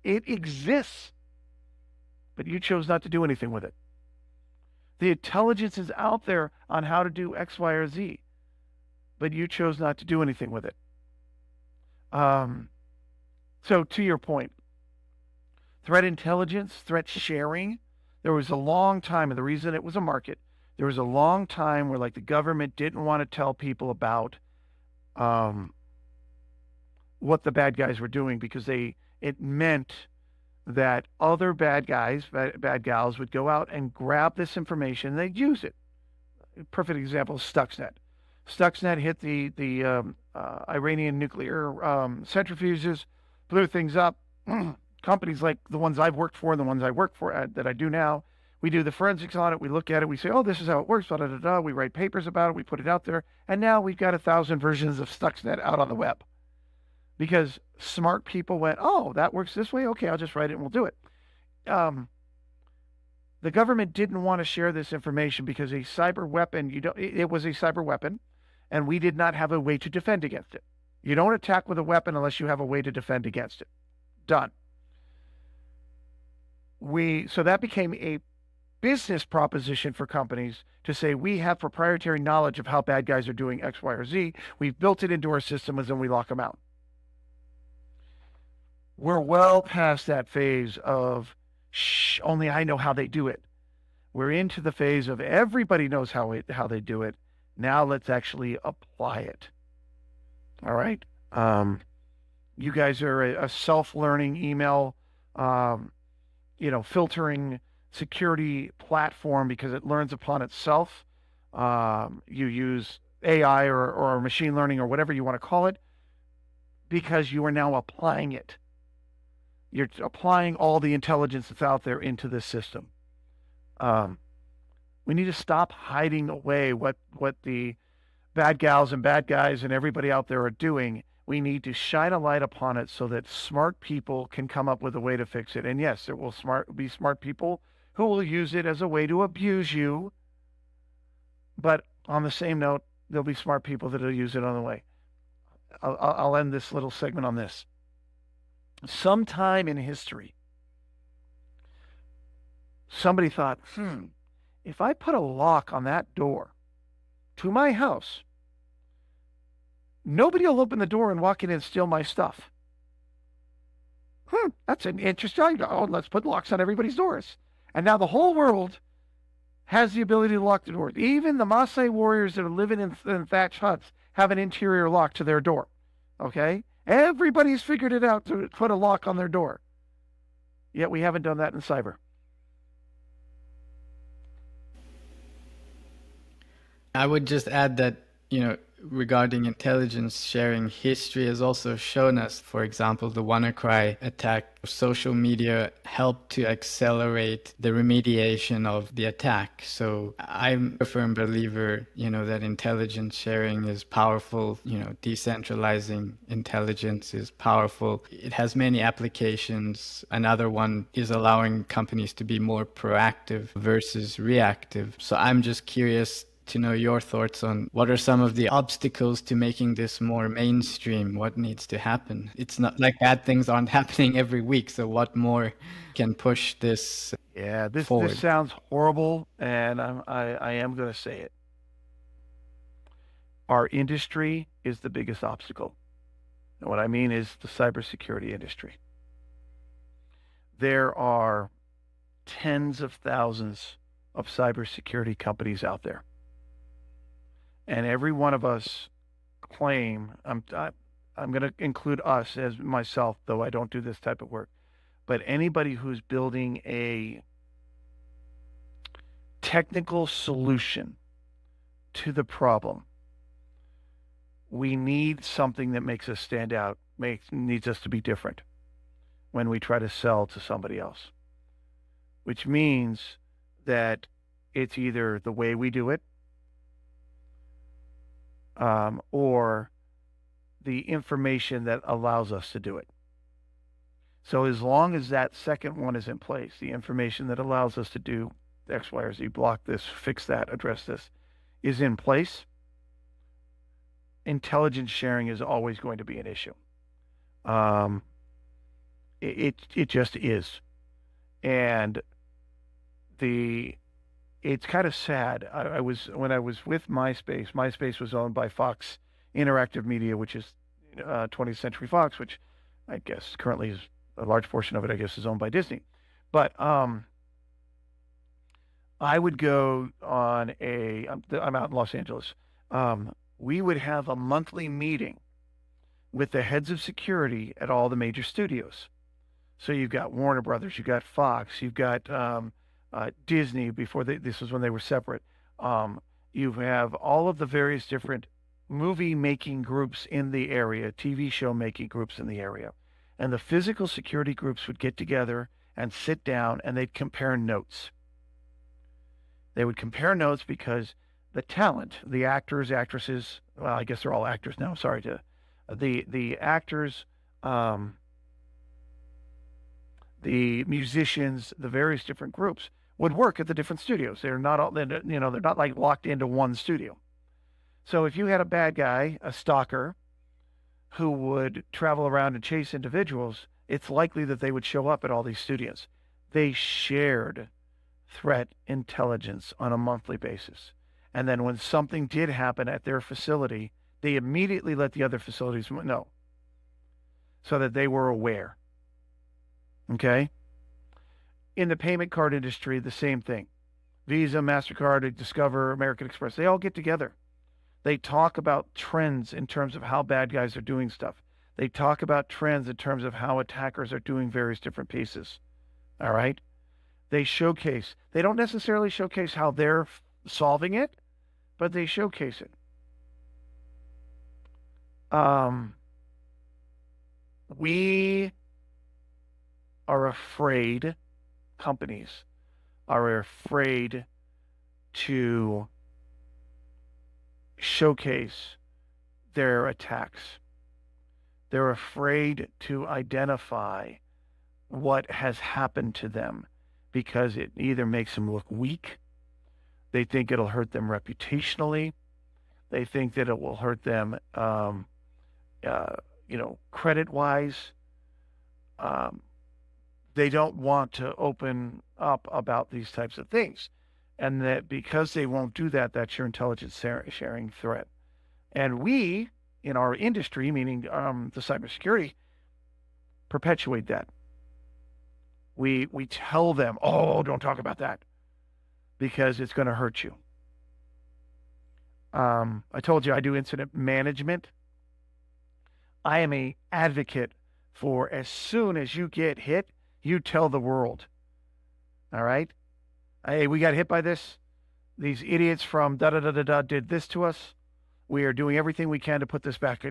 S3: It exists, but you chose not to do anything with it. The intelligence is out there on how to do X, Y, or Z, but you chose not to do anything with it. So to your point, threat intelligence, threat sharing, there was a long time, and the reason it was a market, there was a long time where the government didn't want to tell people about what the bad guys were doing, because it meant that other bad guys, bad gals would go out and grab this information and they'd use it. A perfect example is Stuxnet. Stuxnet hit the Iranian nuclear centrifuges, blew things up. Companies like the ones I've worked for and the ones I work for that I do now, we do the forensics on it. We look at it. We say, oh, this is how it works. We write papers about it. We put it out there. And now we've got 1,000 versions of Stuxnet out on the web. Because smart people went, oh, that works this way? Okay, I'll just write it and we'll do it. The government didn't want to share this information because a cyber weapon, it was a cyber weapon, and we did not have a way to defend against it. You don't attack with a weapon unless you have a way to defend against it. Done. So that became a business proposition for companies to say, we have proprietary knowledge of how bad guys are doing X, Y, or Z. We've built it into our system, and then we lock them out. We're well past that phase of, only I know how they do it. We're into the phase of everybody knows how they do it. Now let's actually apply it. All right. You guys are a self-learning email, filtering security platform because it learns upon itself. You use AI or machine learning or whatever you want to call it because you are now applying it. You're applying all the intelligence that's out there into this system. We need to stop hiding away what the bad gals and bad guys and everybody out there are doing. We need to shine a light upon it so that smart people can come up with a way to fix it. And yes, there will be smart people who will use it as a way to abuse you. But on the same note, there'll be smart people that will use it on the way. I'll end this little segment on this. Sometime in history, somebody thought, if I put a lock on that door to my house, nobody will open the door and walk in and steal my stuff. That's an interesting. Oh, let's put locks on everybody's doors. And now the whole world has the ability to lock the doors. Even the Maasai warriors that are living in thatch huts have an interior lock to their door. Okay? Everybody's figured it out to put a lock on their door. Yet we haven't done that in cyber.
S2: I would just add that, regarding intelligence sharing, history has also shown us, for example, the WannaCry attack. Social media helped to accelerate the remediation of the attack. So I'm a firm believer, that intelligence sharing is powerful. Decentralizing intelligence is powerful. It has many applications. Another one is allowing companies to be more proactive versus reactive. So I'm just curious to know your thoughts on what are some of the obstacles to making this more mainstream. What needs to happen? It's not like bad things aren't happening every week. So what more can push this forward?
S3: This sounds horrible, and I am going to say it. Our industry is the biggest obstacle. And what I mean is the cybersecurity industry. There are tens of thousands of cybersecurity companies out there. And every one of us claim, I'm going to include us as myself, though I don't do this type of work, but anybody who's building a technical solution to the problem, we need something that makes us stand out, needs us to be different when we try to sell to somebody else, which means that it's either the way we do it, or the information that allows us to do it. So as long as that second one is in place, the information that allows us to do X, Y, or Z, block this, fix that, address this, is in place, intelligence sharing is always going to be an issue. It just is. And it's kind of sad. When I was with MySpace was owned by Fox Interactive Media, which is 20th Century Fox, which I guess currently is a large portion of it, I guess, is owned by Disney. But I would go on I'm out in Los Angeles. We would have a monthly meeting with the heads of security at all the major studios. So you've got Warner Brothers, you've got Fox, you've got Disney before this was when they were separate. You have all of the various different movie making groups in the area, TV show making groups in the area. And the physical security groups would get together and sit down and they'd compare notes. They would compare notes because the talent, the actors, actresses, well, I guess they're all actors now, sorry to the actors, the musicians, the various different groups would work at the different studios. They're not like locked into one studio. So if you had a bad guy, a stalker, who would travel around and chase individuals, it's likely that they would show up at all these studios. They shared threat intelligence on a monthly basis. And then when something did happen at their facility, they immediately let the other facilities know so that they were aware. Okay? In the payment card industry, the same thing. Visa, MasterCard, Discover, American Express, they all get together. They talk about trends in terms of how bad guys are doing stuff. They talk about trends in terms of how attackers are doing various different pieces. All right? They showcase. They don't necessarily showcase how they're solving it, but they showcase it. We are afraid, companies are afraid to showcase their attacks. They're afraid to identify what has happened to them because it either makes them look weak, they think it'll hurt them reputationally, they think that it will hurt them credit-wise. They don't want to open up about these types of things. And that because they won't do that, that's your intelligence sharing threat. And we, in our industry, meaning the cybersecurity, perpetuate that. We tell them, oh, don't talk about that because it's going to hurt you. I told you I do incident management. I am an advocate for as soon as you get hit, you tell the world. All right? Hey, we got hit by this. These idiots from da-da-da-da-da did this to us. We are doing everything we can to put this back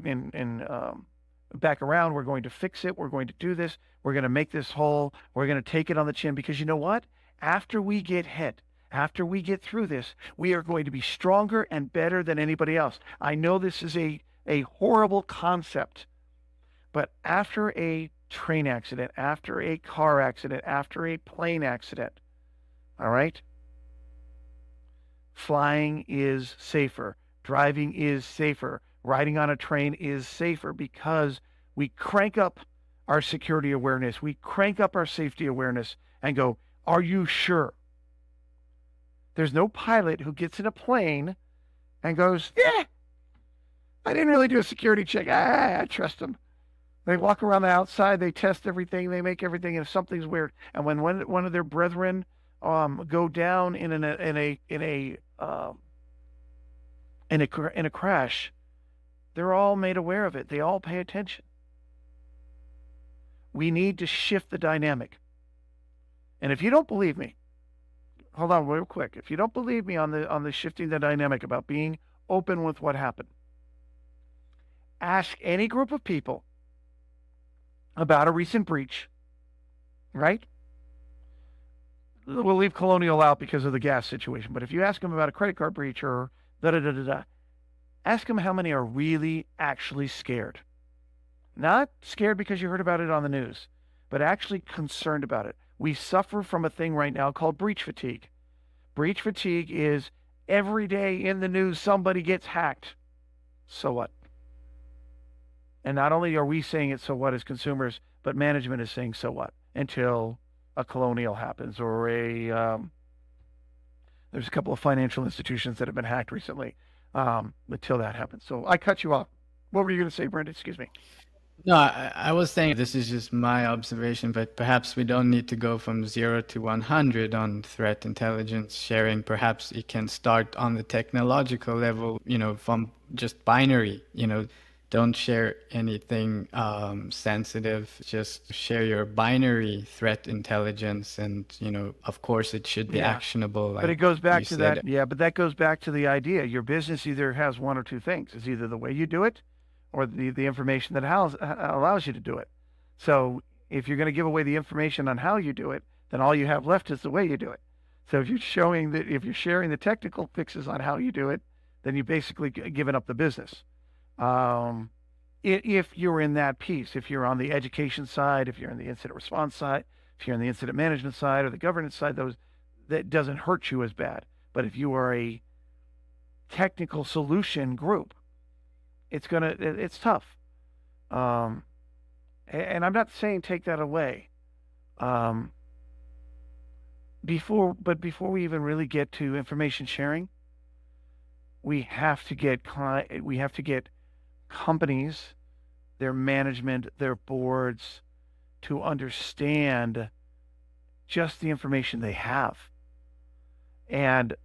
S3: back around. We're going to fix it. We're going to do this. We're going to make this whole. We're going to take it on the chin because you know what? After we get hit, after we get through this, we are going to be stronger and better than anybody else. I know this is a horrible concept, but after a train accident, after a car accident, after a plane accident, all right? Flying is safer. Driving is safer. Riding on a train is safer because we crank up our security awareness. We crank up our safety awareness and go, are you sure? There's no pilot who gets in a plane and goes, yeah, I didn't really do a security check. I trust them. They walk around the outside. They test everything. They make everything. And if something's weird, and when one of their brethren go down in a crash, they're all made aware of it. They all pay attention. We need to shift the dynamic. And if you don't believe me, hold on real quick. If you don't believe me on the shifting the dynamic about being open with what happened, ask any group of people about a recent breach, right? We'll leave Colonial out because of the gas situation. But if you ask them about a credit card breach or da-da-da-da-da, ask them how many are really actually scared. Not scared because you heard about it on the news, but actually concerned about it. We suffer from a thing right now called breach fatigue. Breach fatigue is every day in the news somebody gets hacked. So what? And not only are we saying it so what as consumers, but management is saying so what until a Colonial happens or there's a couple of financial institutions that have been hacked recently until that happens. So I cut you off. What were you going to say, Brendon? Excuse me.
S2: No, I was saying this is just my observation, but perhaps we don't need to go from 0 to 100 on threat intelligence sharing. Perhaps it can start on the technological level, from just binary, don't share anything sensitive, just share your binary threat intelligence. And, of course it should be actionable.
S3: But it goes back to that. Yeah, but that goes back to the idea. Your business either has one or two things. It's either the way you do it or the information that allows you to do it. So if you're going to give away the information on how you do it, then all you have left is the way you do it. So if you're sharing the technical fixes on how you do it, then you basically given up the business. If you're in that piece, if you're on the education side, if you're in the incident response side, if you're in the incident management side or the governance side, that doesn't hurt you as bad. But if you are a technical solution group, it's tough. And I'm not saying take that away. Before we even really get to information sharing, we have to get companies, their management, their boards to understand just the information they have. And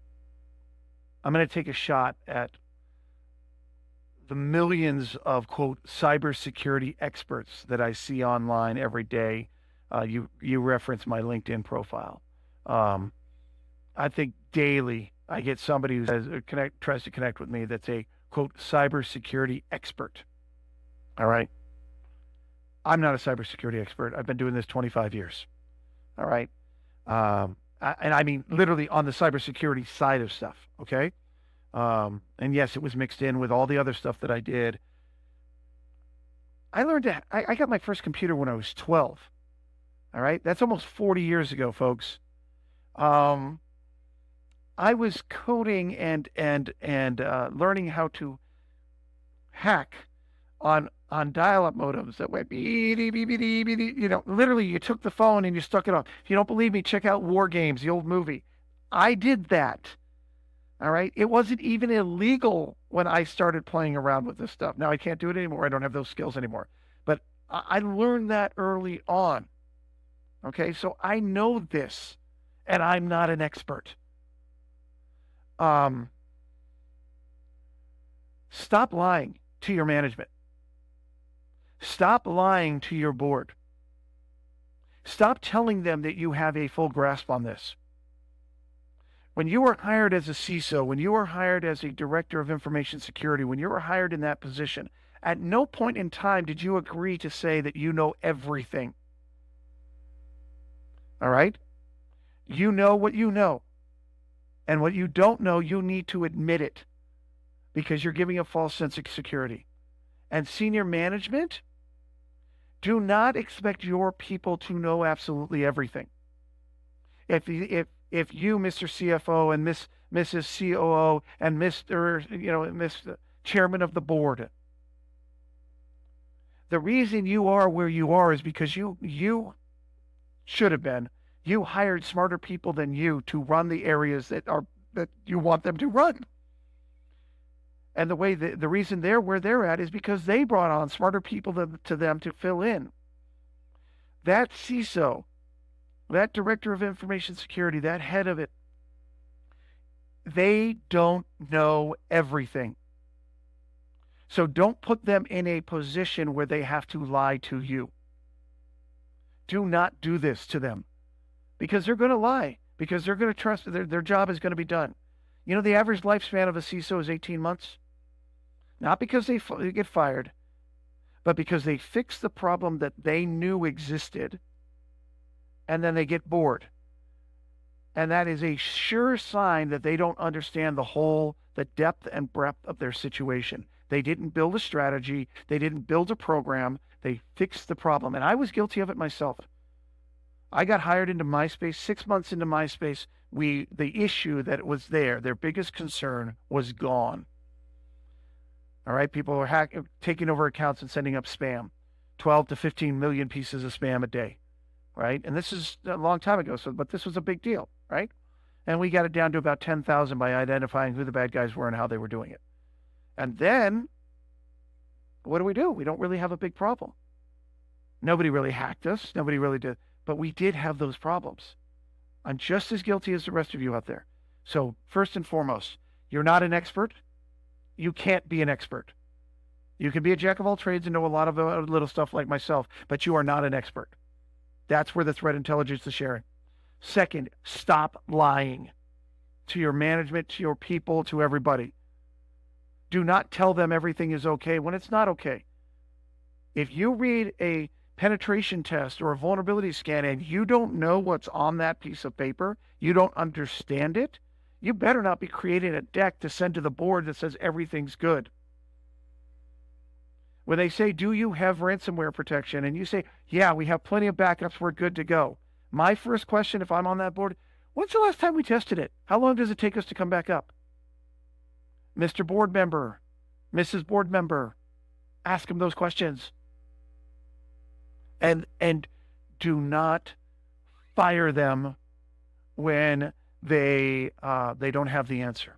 S3: I'm going to take a shot at the millions of, quote, cybersecurity experts that I see online every day. You reference my LinkedIn profile. I think daily I get somebody who tries to connect with me that's a, quote, cybersecurity expert. All right. I'm not a cybersecurity expert. I've been doing this 25 years. All right. And I mean literally on the cybersecurity side of stuff. Okay. And yes, it was mixed in with all the other stuff that I did. I got my first computer when I was 12. All right. That's almost 40 years ago, folks. I was coding and learning how to hack on dial-up modems that went literally you took the phone and you stuck it on. If you don't believe me, check out War Games, the old movie. I did that. All right. It wasn't even illegal when I started playing around with this stuff. Now I can't do it anymore. I don't have those skills anymore. But I learned that early on. Okay. So I know this, and I'm not an expert. Stop lying to your management. Stop lying to your board. Stop telling them that you have a full grasp on this. When you were hired as a CISO, when you were hired as a director of information security, when you were hired in that position, at no point in time did you agree to say that you know everything. All right? You know what you know. And what you don't know, you need to admit it because you're giving a false sense of security. And senior management, do not expect your people to know absolutely everything. If you, Mr. CFO and Mrs. COO and Mr. Chairman of the board, the reason you are where you are is because you should have been. You hired smarter people than you to run the areas that you want them to run. And the reason they're where they're at is because they brought on smarter people to them to fill in. That CISO, that director of information security, that head of it, they don't know everything. So don't put them in a position where they have to lie to you. Do not do this to them because they're going to lie, because they're going to trust their job is going to be done. You know, the average lifespan of a CISO is 18 months. Not because they get fired, but because they fix the problem that they knew existed, and then they get bored. And that is a sure sign that they don't understand the depth and breadth of their situation. They didn't build a strategy. They didn't build a program. They fixed the problem. And I was guilty of it myself. I got hired into MySpace. 6 months into MySpace, the issue that was there, their biggest concern, was gone. All right, people were taking over accounts and sending up spam, 12 to 15 million pieces of spam a day, right? And this is a long time ago, but this was a big deal, right? And we got it down to about 10,000 by identifying who the bad guys were and how they were doing it. And then, what do? We don't really have a big problem. Nobody really hacked us. Nobody really did. But we did have those problems. I'm just as guilty as the rest of you out there. So first and foremost, you're not an expert. You can't be an expert. You can be a jack of all trades and know a lot of little stuff like myself, but you are not an expert. That's where the threat intelligence is sharing. Second, stop lying to your management, to your people, to everybody. Do not tell them everything is okay when it's not okay. If you read a penetration test or a vulnerability scan and you don't know what's on that piece of paper, you don't understand it, you better not be creating a deck to send to the board that says everything's good. When they say, do you have ransomware protection? And you say, yeah, we have plenty of backups, we're good to go. My first question, if I'm on that board, when's the last time we tested it? How long does it take us to come back up? Mr. Board Member, Mrs. Board Member, ask them those questions. And do not fire them when they don't have the answer.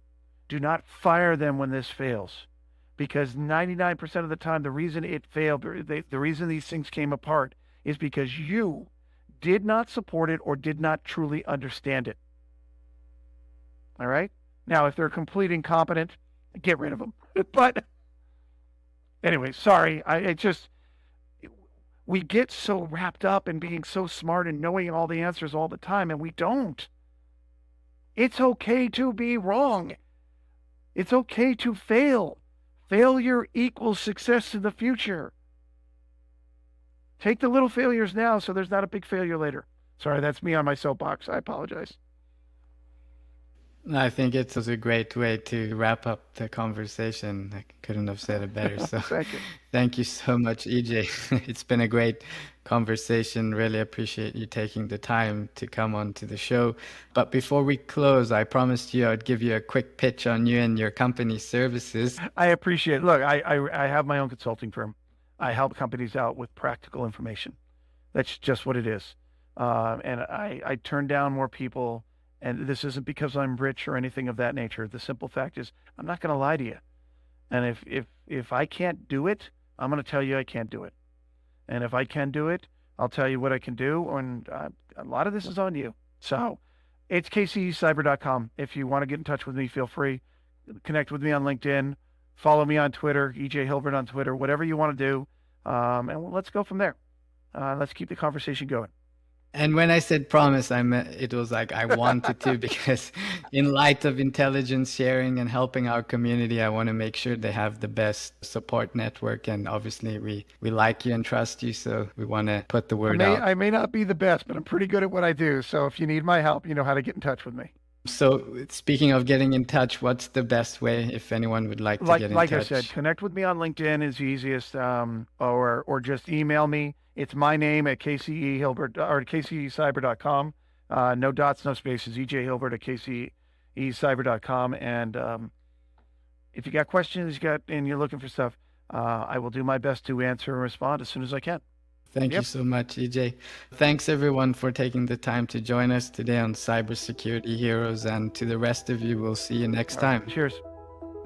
S3: Do not fire them when this fails, because 99% of the time, the reason it failed, the reason these things came apart is because you did not support it or did not truly understand it. All right? Now, if they're complete incompetent, get rid of them. But anyway, sorry. We get so wrapped up in being so smart and knowing all the answers all the time, and we don't. It's okay to be wrong. It's okay to fail. Failure equals success in the future. Take the little failures now so there's not a big failure later. Sorry, that's me on my soapbox. I apologize.
S2: I think it was a great way to wrap up the conversation. I couldn't have said it better. So
S3: Thank you.
S2: Thank you so much, EJ. It's been a great conversation. Really appreciate you taking the time to come on to the show. But before we close, I promised you I'd give you a quick pitch on you and your company's services.
S3: I appreciate it. Look, I have my own consulting firm. I help companies out with practical information. That's just what it is. And I turn down more people And this isn't because I'm rich or anything of that nature. The simple fact is I'm not going to lie to you. And if I can't do it, I'm going to tell you I can't do it. And if I can do it, I'll tell you what I can do. And a lot of this is on you. So it's KCECyber.com. If you want to get in touch with me, feel free. Connect with me on LinkedIn. Follow me on Twitter, EJ Hilbert on Twitter, whatever you want to do. And let's go from there. Let's keep the conversation going.
S2: And when I said promise, it was like I wanted to, because in light of intelligence sharing and helping our community, I want to make sure they have the best support network. And obviously we like you and trust you, so we want to put the word out.
S3: I may not be the best, but I'm pretty good at what I do. So if you need my help, you know how to get in touch with me.
S2: So speaking of getting in touch, what's the best way if anyone would like to get in touch?
S3: Like I said, connect with me on LinkedIn is easiest, or just email me. It's my name at KCEHilbert or KCECyber.com. No dots, no spaces. EJ Hilbert at KCECyber.com. And if you got questions, and you're looking for stuff, I will do my best to answer and respond as soon as I can.
S2: Thank you so much, EJ. Thanks everyone for taking the time to join us today on Cybersecurity Heroes, and to the rest of you, we'll see you next time.
S3: Cheers.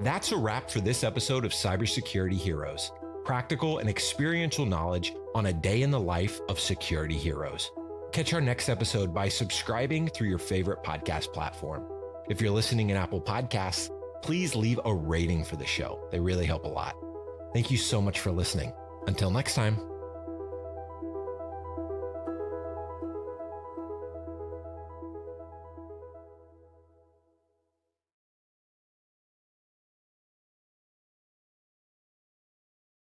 S1: That's a wrap for this episode of Cybersecurity Heroes. Practical and experiential knowledge on a day in the life of security heroes. Catch our next episode by subscribing through your favorite podcast platform. If you're listening in Apple Podcasts, please leave a rating for the show. They really help a lot. Thank you so much for listening. Until next time.